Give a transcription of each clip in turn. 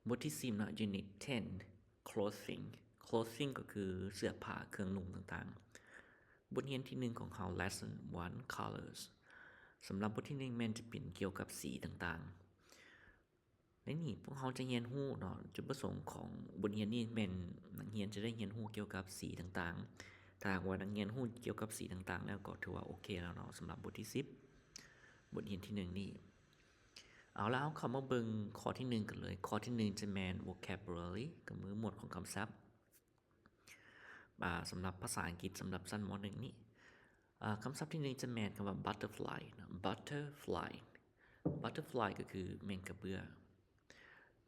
บทที่10เนาะ Unit 10 Clothing Clothing ก็คือเสื้อผ้าเครื่องนุ่งต่างๆบทเรียนที่1ของเรา Lesson 1 Colors สำหรับบทที่1แม่นจะเป็นเกี่ยวกับสีต่างๆในนี้พวกเราจะเรียนรู้เนาะจุดประสงค์ของบทเรียนนี้แม่นนักเรียนจะได้เรียนรู้เกี่ยวกับสีต่างๆถ้าหากว่านักเรียนรู้เกี่ยวกับสีต่างๆแล้วก็ถือว่าโอเคแล้วเนาะสำหรับบทที่10บทเรียนที่1นี้เอาแล้วเข้ามาเบิ่งข้อที่1กันเลยข้อที่1จะแม่น vocabulary ก็คือหมวดของคำศัพท์สำหรับภาษาอังกฤษสำหรับชั้นม.1 นี้คำศัพท์ที่1จะแม่นคำว่า butterfly butterfly butterfly ก็คือแมงกระเบื้อ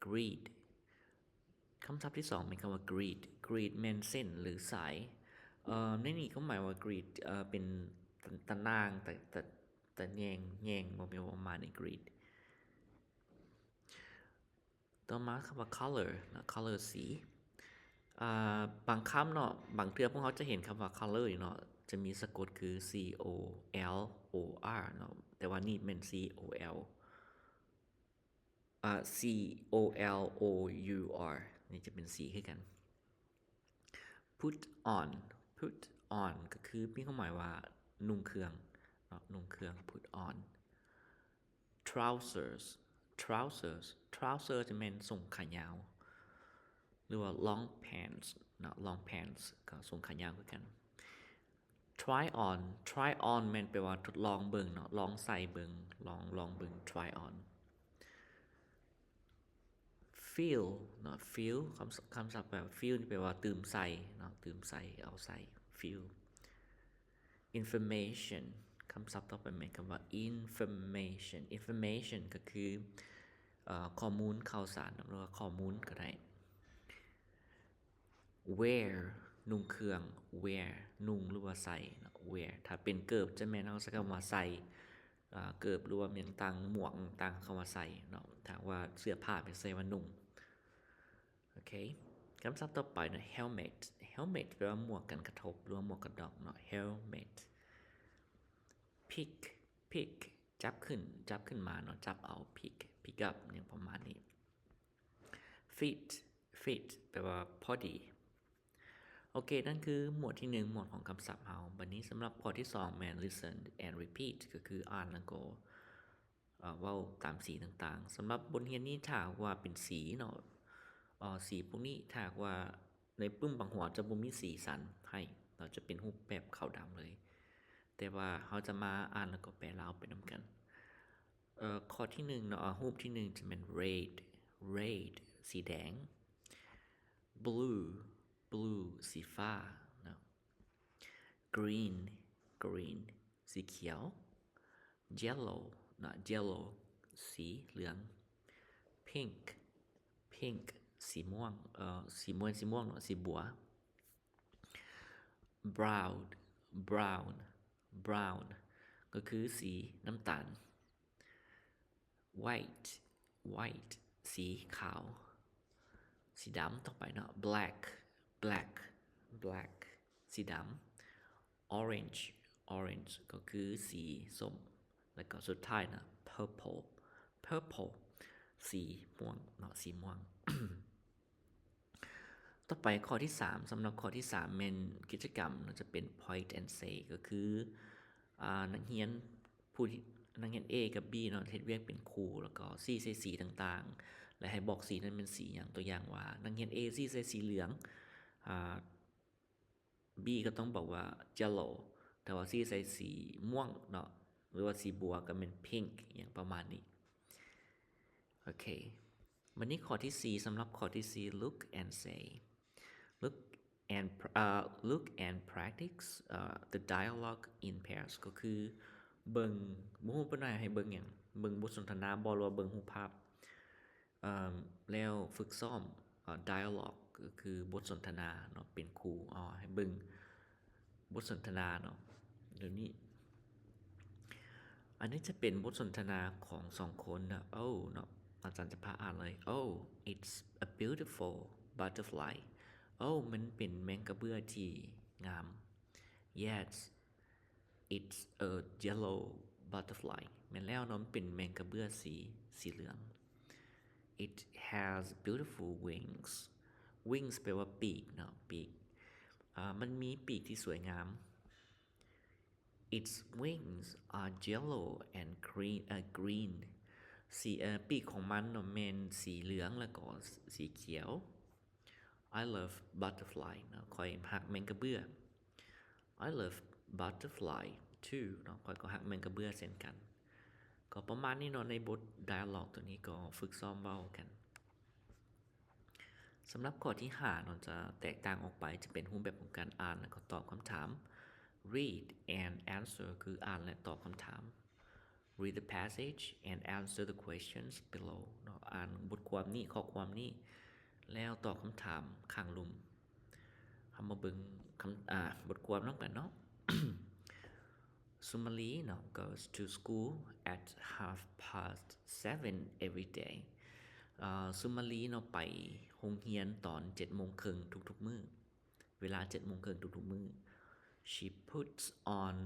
greed คำศัพท์ที่2เป็นคำว่า greed greed แม่นเส้นหรือสายในนี้ก็หมายว่า greed เป็นตะนางแต่แยงบ่แม่นว่ามาใน greedต่อมาคำว่า color นะ color สีบางคำเนาะบางเทื่อพวกเราจะเห็นคำว่า color เนาะจะมีสะกดคือ C O L O R เนาะแต่ว่านี่เป็น C O L C O L O U R นี่จะเป็นสีคือกัน put on put on ก็คือมีความหมายว่านุ่งเครื่องเนาะนุ่งเครื่อง put on trousers trousers จะเป็นทรงขายาวหรือว่า long pants เนาะ long pants ก็ทรงขายาวคือกัน try on แม่นแปลว่าทดลองเบิ่งเนาะลองใส่เบิ่งลองเบิ่ง try on fill เนาะ fill คำศัพท์แบบ fill นี่แปลว่าเติมใส่เนาะเติมใส่เอาใส่ fill information คำศัพท์ต่อไปแม่นคำว่า information ก็คือข้อมูลข่าวสารหรือว่าข้อมูลก็ได้ wear นุ่งเครื่อง wear นุ่งหรือว่าใส่ wear ถ้าเป็นเกิบจะแม่นเอาใช้คำว่าใส่เกิบหรือว่าแม่นต่างหมวกต่างคำว่าใส่เนาะถ้าว่าเสื้อผ้าเป็นใส่ว่านุ่งโอเคคำศัพท์ต่อไปนะ helmet แปลว่าหมวกกันกระทบหรือว่าหมวกกันน็อกเนาะ helmet pick จับขึ้นมาเนาะจับเอา pick up อย่างประมาณนี้ fit แปลว่าพอดีโอเคนั่นคือหมวดที่1หมวดของคำศัพท์เฮาบัดนี้สำหรับข้อที่2แม่น listen and repeat ก็คืออ่านแล้วก็เว้าตามสีต่างๆสำหรับบทเรียนนี้ถ้าว่าเป็นสีเนาะสีพวกนี้ถ้าว่าในปึ้มบางหัวจะบ่มีสีสันให้เราจะเป็นรูปแบบขาวดำเลยแต่ว่าเฮาจะมาอ่านแล้วก็แปลลาวไปนำกันข้อที่1เนาะรูปที่1จะเป็น red สีแดง blue สีฟ้าเนาะ green สีเขียว yellow เนาะ yellow สีเหลือง pink สีม่วงสีม่วงเนาะสีบัว brown ก็คือสีน้ำตาล white สีขาวสีดำต่อไปเนาะ black สีดำ orange ก็คือสีส้มแล้วก็สุดท้ายนะ purple สีม่วงเนาะสีม่วง ต่อไปข้อที่3สำหรับข้อที่3แม่นกิจกรรมจะเป็น point and say ก็คือนักเรียนนักเรียน A กับ B เนาะเฮ็ดเวียกเป็นคู่แล้วก็สีใส่สีต่างๆและให้บอกสีนั้นเป็นสีหยังตัวอย่างว่านักเรียน A สีใส่สีเหลืองB ก็ต้องบอกว่า yellow แต่ว่าสีใส่สีม่วงเนาะหรือว่าสีบัวก็เป็น pink อย่างประมาณนี้โอเควันนี้ข้อที่4สำหรับข้อที่4 look and say look and practice the dialogue in pairs ก็คือเบิ่งบ่ฮู้เพิ่นว่าให้เบิ่งหยังเบิ่งบทสนทนาบ่หรือว่าเบิ่งรูปภาพแล้วฝึกซ้อมdialogue ก็คือบทสนทนาเนาะเป็นคู่ให้เบิ่งบทสนทนาเนาะเดี๋ยวนี้อันนี้จะเป็นบทสนทนาของ2คนนะเนาะอาจารย์จะพาอ่านเลย it's a beautiful butterfly มันเป็นแมงกระเบื้อที่งาม yes it's a yellow butterfly แม่นแล้วเนาะมันเป็นแมงกระเบื้อสีเหลือง it has beautiful wings wings แปลว่าปีกเนาะปีกมันมีปีกที่สวยงาม its wings are yellow and green สีปีกของมันเนาะแม่นสีเหลืองแล้วก็สีเขียว I love butterfly เนาะข้อยรักแมงกะเบี้ย I love butterfly too เนาะข้อยก็รักแมงกะเบี้ยเช่นกันก็ประมาณนี้เนาะในบท dialogue ตัวนี้ก็ฝึกซ้อมเว้ากันสำหรับข้อที่5เนาะจะแตกต่างออกไปจะเป็นรูปแบบของการอ่านแล้วก็ตอบคำถาม read and answer คืออ่านและตอบคำถาม read the passage and answer the questions below เนาะอ่านบทความนี้ข้อความนี้แล้วตอบคำถามข้างลุ่มเฮามาเบิ่งบทความนำกันเนาะ Sumali now goes to school at 7:30 every day Sumali เนาะไปโรงเรียนตอน 7:30 ทุกๆมื้อเวลา 7:30 ทุกๆมื้อ She puts on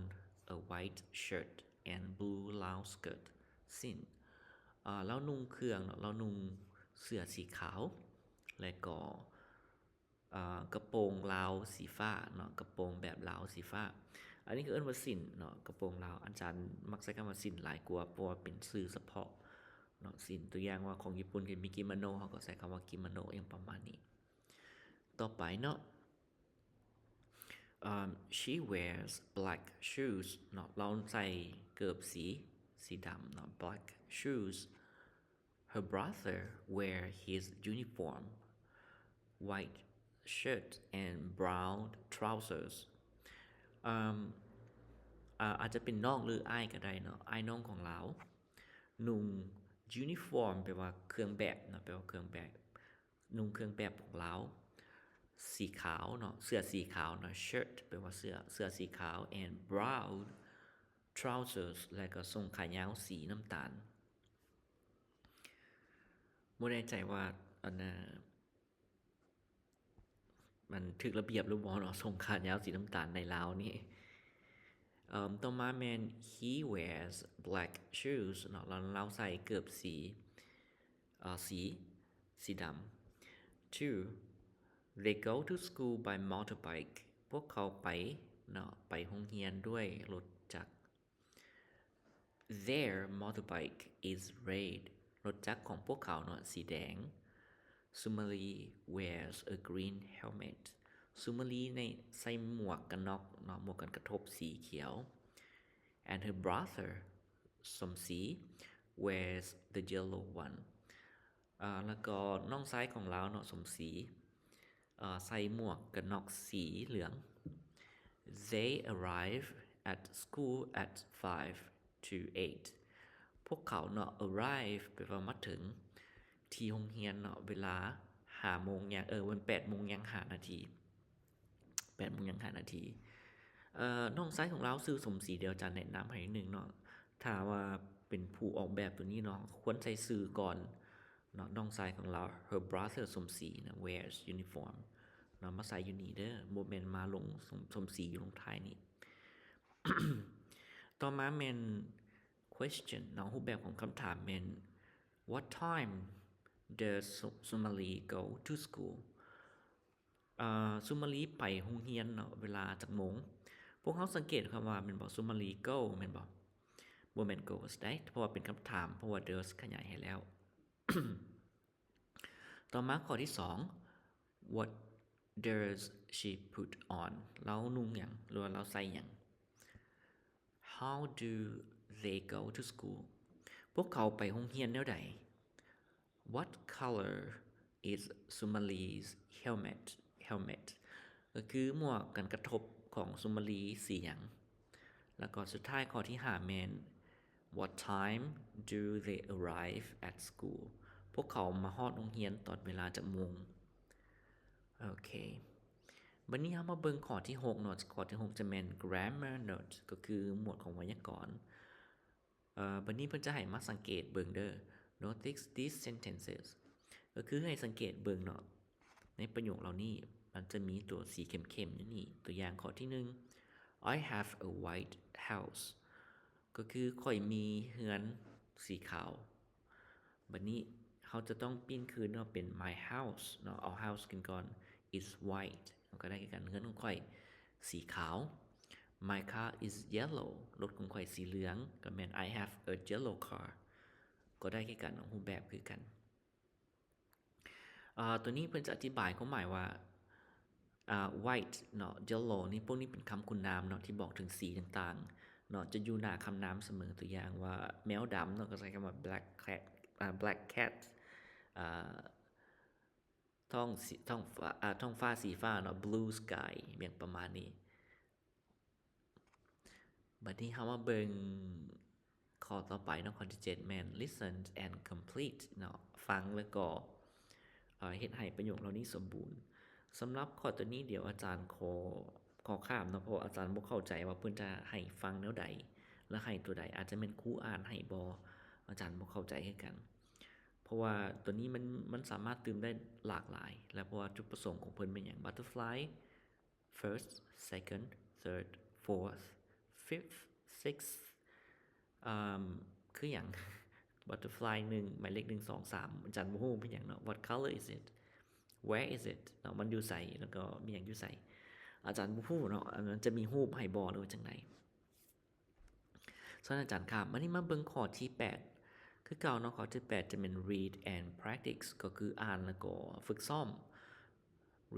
a white shirt and blue long skirt สิ้นแล้วนุ่งเครื่องเนาะแล้วนุ่งเสื้อสีขาวและก็กระโปรงลาวสีฟ้าเนาะกระโปรงแบบลาวสีฟ้าอันนี้คือเอิ้นว่าสิ้นเนาะกระโปรงลาวอาจารย์มักใช้คำว่าสิ้นหลายกว่าเพราะว่าเป็นชื่อเฉพาะเนาะสิ้นตัวอย่างว่าของญี่ปุ่นก็มีกิโมโนเฮาก็ใช้คำว่ากิโมโนอย่างประมาณนี้ต่อไปเนาะshe wears black shoes เนาะเราใส่เกิบสีดำเนาะ black shoes her brother wear his uniform white shirt and brown trousers อาจจะเป็นน้องหรืออ้ายก็ได้เนาะอ้ายน้องของเรานุ่ง uniform แปลว่าเครื่องแบบเนาะแปลว่าเครื่องแบบนุ่งเครื่องแบบของเราสีขาวเนาะเสื้อสีขาวเนาะ shirt แปลว่าเสื้อสีขาว and brown trousers แล้วก็ทรงขายาวสีน้ำตาลบ่แน่ใจว่าอันน่ะมันถึกระเบียบหรือบ่เนาะทรงขายาวสีน้ำตาลในลาวนี่ต่อมาแม่น he wears black shoes เนาะเราใส่เกือบสีดำ 2 they go to school by motorbike พวกเขาไปเนาะไปโรงเรียนด้วยรถจักร their motorbike is red รถจักรของพวกเขาเนาะสีแดง Sumali wears a green helmet Sumali ในใส่หมวกกันน็อกเนาะหมวกกันกระทบสีเขียว and her brother Somsi wears the yellow one แล้วก็น้องชายของเราเนาะสมศรีใส่หมวกกันน็อกสีเหลือง They arrive at school at 5 to 8 พวกเขาเนาะ arrive แปลว่ามาถึงที่โรงเรียนเนาะเวลา 5 โมงอย่างวัน 8 โมงยัง5นาที8 โมงยัง5นาทีน้องชายของเราชื่อสมศรีเดี๋ยวจะแนะนำให้นิดนึงเนาะถ้าว่าเป็นผู้ออกแบบตัวนี้เนาะควรใช้ชื่อก่อนเนาะน้องชายของเรา her brother สมศรีนะ wears uniform เนาะมาใส่อยู่นี่เด้อบ่แม่นมาลงสมศรีอยู่ลงท้ายนี่ ต่อมาแม่น question เนาะรูปแบบของคำถามแม่น what time does Sumali go to school Sumali ไปโรงเรียนเนาะเวลาจักโมงพวกเขาสังเกตคำว่าแม่นบ่ Sumali go แม่นบ่บ่แม่น goes ได้เพราะว่าเป็นคำถามเพราะว่า does ขยายให้แล้ว ต่อมาข้อที่2 what does she put on เรานุ่งหยังหรือว่าเราใส่หยัง how do they go to school พวกเขาไปโรงเรียนแนวใด what color is Sumali's helmet ก็คือหมวกกันกระทบของ Sumali สีหยังแล้วก็สุดท้ายข้อที่5แม่น what time do they arrive at school พวกเขามาฮอดโรงเรียนตอนเวลาจักโมงโอเคบัดนี้เรามาเบิ่งข้อที่6เนาะข้อที่6จะแม่น grammar note ก็คือหมวดของไวยากรณ์บัดนี้เพิ่นจะให้มาสังเกตเบิ่งเด้อ notice these sentences ก็คือให้สังเกตเบิ่งเนาะในประโยคเหล่านี้มันจะมีตัวสีเข้มๆอยู่นี่ตัวอย่างข้อที่1 I have a white house ก็คือข้อยมีเรือนสีขาวบัดนี้ เราจะต้องปิ้นคืนเนาะเป็น my house เนาะเอา house กันก่อน is white ก็ได้คือกันเฮือนของข่อยสีขาว my car is yellow รถของข่อยสีเหลืองก็แม่น I have a yellow car ก็ได้คือกันรูปแบบคือกันตัวนี้เพิ่นจะอธิบายความหมายว่าwhite เนาะ yellow นี่พวกนี้เป็นคำคุณนามเนาะที่บอกถึงสีต่างๆเนาะจะอยู่หน้าคำนามเสมอตัวอย่างว่าแมวดำเนาะก็ใช้คำว่า black cat ท้องฟ้าสีฟ้าเนาะ blue sky อย่างประมาณนี้บัดนี้เฮามาเบิ่งข้อต่อไปเนาะข้อที่7แม่น listen and complete เนาะฟังแล้วก็เฮ็ดให้ประโยคเหล่านี้สมบูรณ์สำหรับข้อตัวนี้เดี๋ยวอาจารย์ขอข้ามเนาะเพราะอาจารย์บ่เข้าใจว่าเพิ่นจะให้ฟังแนวใดและให้ตัวใดอาจจะแม่นครูอ่านให้บ่อาจารย์บ่เข้าใจคือกันเพราะว่าตัวนี้มันสามารถตื่มได้หลากหลายและเพราะว่าจุดประสงค์ของเพิ่นเป็นหยัง butterfly first second third fourth fifth sixth คือหยัง butterfly 1หมายเลข1 2 3อาจารย์บ่ฮู้เป็นหยังเนาะ what color is it where is it เนาะมันอยู่ไสแล้วก็มีหยังอยู่ไสอาจารย์บ่ฮู้เนาะมันจะมีรูปให้บ่หรือว่าจังได๋ส่วนอาจารย์ครับวันนี้มาเบิ่งข้อที่8คือเก่าเนาะข้อที่8จะเป็น read and practice ก็คืออ่านแล้วก็ฝึกซ้อม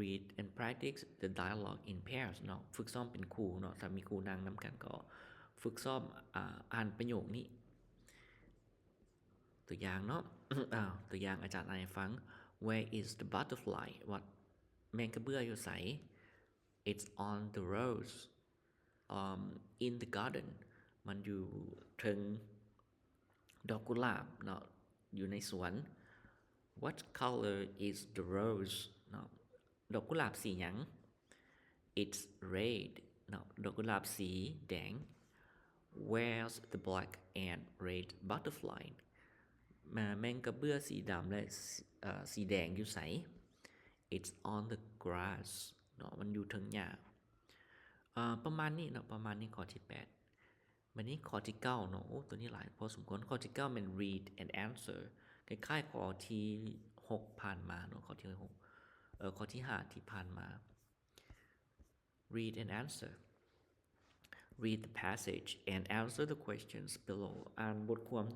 read and practice the dialogue in pairs เนาะฝึกซ้อมเป็นคู่เนาะถ้ามีคู่นั่งนำกันก็ฝึกซ้อมอ่านประโยคนี้ตัวอย่างเนาะ ตัวอย่างอาจารย์อ่านให้ฟัง Where is the butterfly ว่าแมงกระเบื้ออยู่ไส It's on the rose in the garden มันอยู่ถึงดอกกุหลาบเนาะอยู่ในสวน What color is the rose เนาะดอกกุหลาบสีหยัง It's red เนาะดอกกุหลาบสีแดง Where's the black and red butterfly แมงกระเบื้อสีดำและสีแดงอยู่ไส It's on the grass เนาะมันอยู่ถึงหญ้าประมาณนี้เนาะประมาณนี้ข้อที่8บัดนี้ข้อที่9เนาะโอ้ตัวนี้หลายพอสมควรข้อที่9มัน read and answer คล้ายๆข้อที่6ผ่านมาเนาะข้อที่6ข้อที่5ที่ผ่านมา read and answer read the passage and answer the questions below อ่านบทความ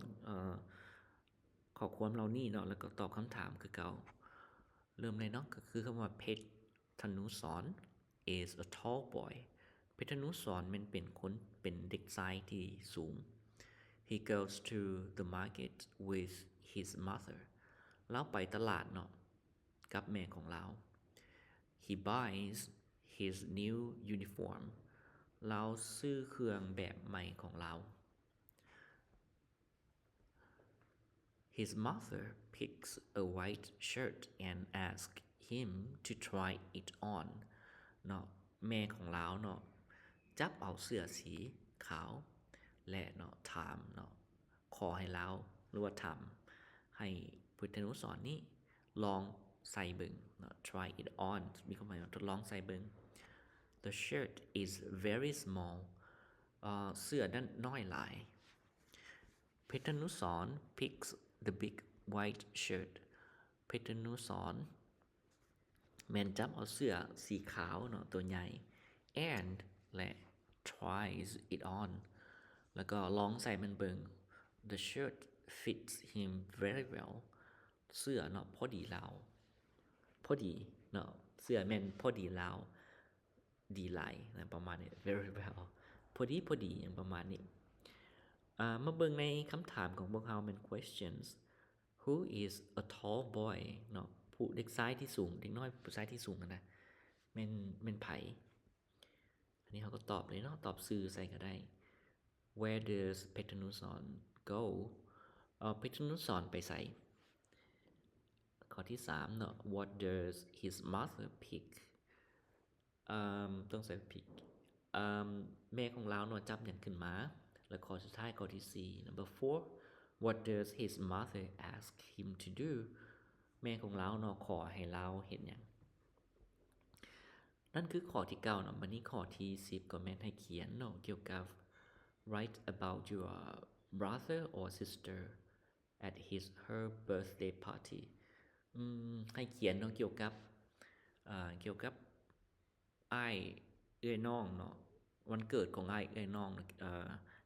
ข้อความเหล่านี้เนาะแล้วก็ตอบคำถามคือเก่าเริ่มเลยเนาะก็คือคำว่าเพชรธนุสร is a tall boy เพชรธนุสรมันเป็นเด็กชายที่สูง he goes to the market with his mother เราไปตลาดเนาะกับแม่ของเรา he buys his new uniform เราซื้อเครื่องแบบใหม่ของเรา his mother picks a white shirt and asks him to try it on เนาะแม่ของเราเนาะจับเอาเสื้อสีขาวและเนาะถามเนาะขอให้เราหรือว่าทำให้พุทธนุสรนี้ลองใส่เบิ่งเนาะ try it on มีความหมายว่าทดลองใส่เบิ่ง the shirt is very small เสื้อนั้นน้อยหลายเพชรนุสร picks the big white shirt เพชรนุสรแม่นจับเอาเสื้อสีขาวเนาะตัวใหญ่ and และ tries it on แล้วก็ลองใส่มันเบิ่ง the shirt fits him very well เสื้อเนาะพอดีเราพอดีเนาะเสื้อแม่นพอดีเราดีหลายนะประมาณนี้ very well พอดีอย่างประมาณนี้มาเบิ่งในคำถามของพวกเราเป็น questions who is a tall boy เนาะผู้เด็กชายที่สูงเด็กน้อยผู้ชายที่สูงนะแม่นไผอันนี้เขาก็ตอบเลยเนาะตอบชื่อใส่ก็ได้ where does เพชรนุสร go เพชรนุสรไปไสข้อที่3เนาะ what does his mother pick ต้องใส่ pick แม่ของเราเนาะจับหยังขึ้นมาแล้วข้อสุดท้ายข้อที่4 number 4 what does his mother ask him to do แม่ของเราเนาะขอให้เราเฮ็ดหยังนั่นคือข้อที่9เนาะบัดนี้ข้อที่10ก็แม่นให้เขียนเนาะเกี่ยวกับ write about your brother or sister at his her birthday party ให้เขียนเนาะเกี่ยวกับอ้ายเอื้อยน้องเนาะวันเกิดของอ้ายเอื้อยน้อง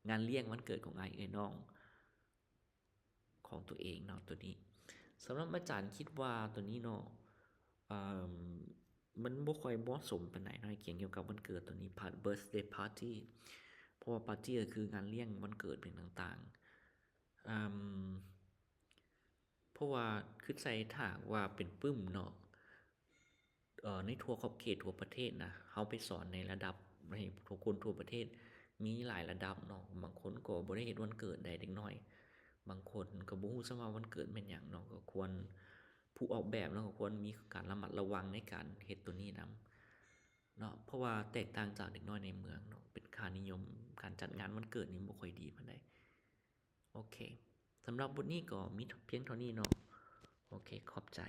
งานเลี้ยงวันเกิดของอ้ายเอื้อยน้องของตัวเองเนาะตัวนี้สำหรับอาจารย์คิดว่าตัวนี้เนาะมันบ่ค่อยเหมาะสมปานใดเนาะเขียนเกี่ยวกับวันเกิดตัวนี้ birthday party เพราะว่าปาร์ตี้ก็คืองานเลี้ยงวันเกิดเป็นต่างๆเพราะว่าคือใส่ถ้าว่าเป็นปึ้มเนาะในทั่วขอบเขตทั่วประเทศนะเฮาไปสอนในระดับให้ทุกคนทั่วประเทศมีหลายระดับเนาะบางคนก็บ่ได้เฮ็ดวันเกิดได้เด็กน้อยบางคนก็บ่ฮู้ซะว่าวันเกิดแม่นหยังเนาะก็ควรผู้ออกแบบเนาะก็ควรมีการระมัดระวังในการเฮ็ดตัวนี้นำเนาะเพราะว่าแตกต่างจากเด็กน้อยในเมืองเนาะเป็นค่านิยมการจัดงานวันเกิดนี่บ่ค่อยดีปานใดโอเคสำหรับบทนี้ก็มีเพียงเท่านี้เนาะโอเคขอบใจ